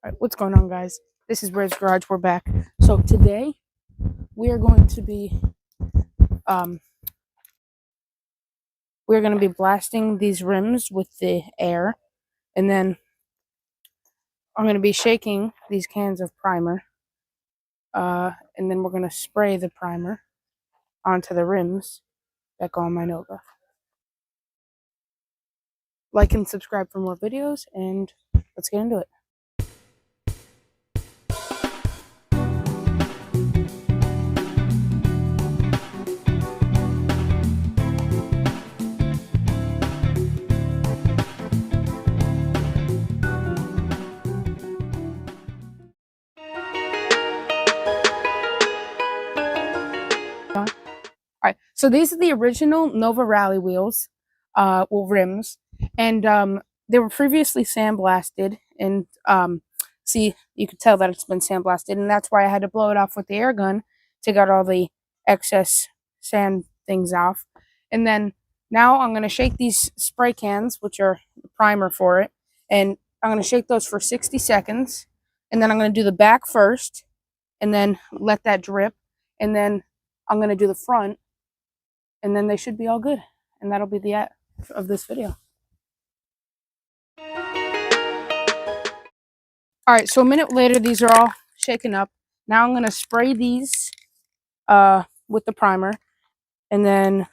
All right, what's going on, guys? This is Ray's Garage. We're back. So today we are going to be um blasting these rims with the air, and then I'm going to be shaking these cans of primer. And then we're going to spray the primer onto the rims that go on my Nova. Like and subscribe for more videos, and let's get into it. Alright, so these are the original Nova Rally wheels, rims, and they were previously sandblasted, and see, you could tell that it's been sandblasted, and that's why I had to blow it off with the air gun to get all the excess sand things off. And then now I'm going to shake these spray cans, which are the primer for it, and I'm going to shake those for 60 seconds, and then I'm going to do the back first, and then let that drip, and then I'm going to do the front, and then they should be all good. And that'll be the end of this video. All right, so a minute later, these are all shaken up. Now I'm going to spray these with the primer, and then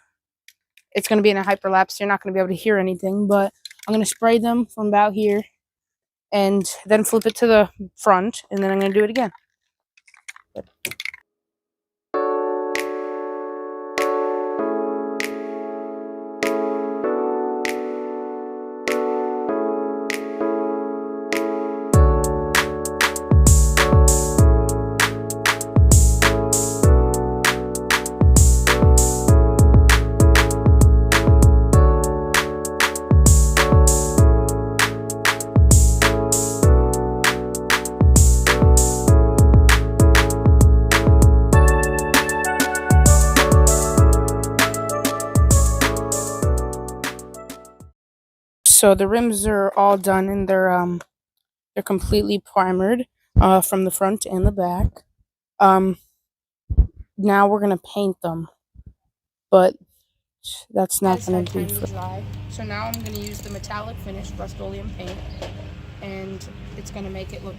it's going to be in a hyperlapse, so you're not going to be able to hear anything, but I'm going to spray them from about here and then flip it to the front, and then I'm going to do it again. So the rims are all done, and they're completely primered from the front and the back. Now we're gonna paint them, but that's not gonna be dry. So now I'm gonna use the metallic finish Rust-Oleum paint, and it's gonna make it look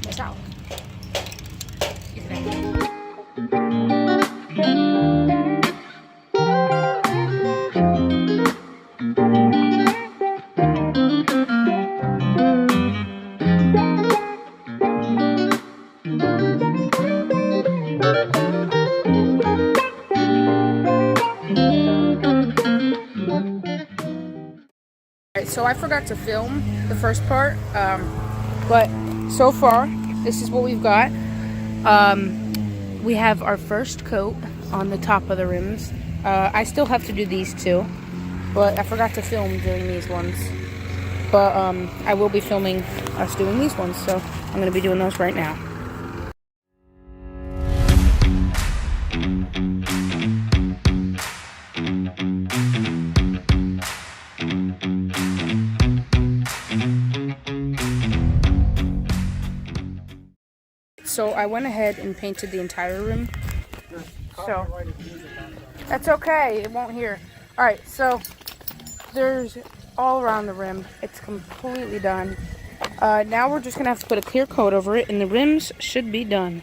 metallic. So I forgot to film the first part, but so far this is what we've got. We have our first coat on the top of the rims. I still have to do these two, but I forgot to film doing these ones. But I will be filming us doing these ones, so I'm going to be doing those right now. So I went ahead and painted the entire rim. So that's okay, it won't hear. Alright, so there's all around the rim. It's completely done. Now we're just gonna have to put a clear coat over it, and the rims should be done.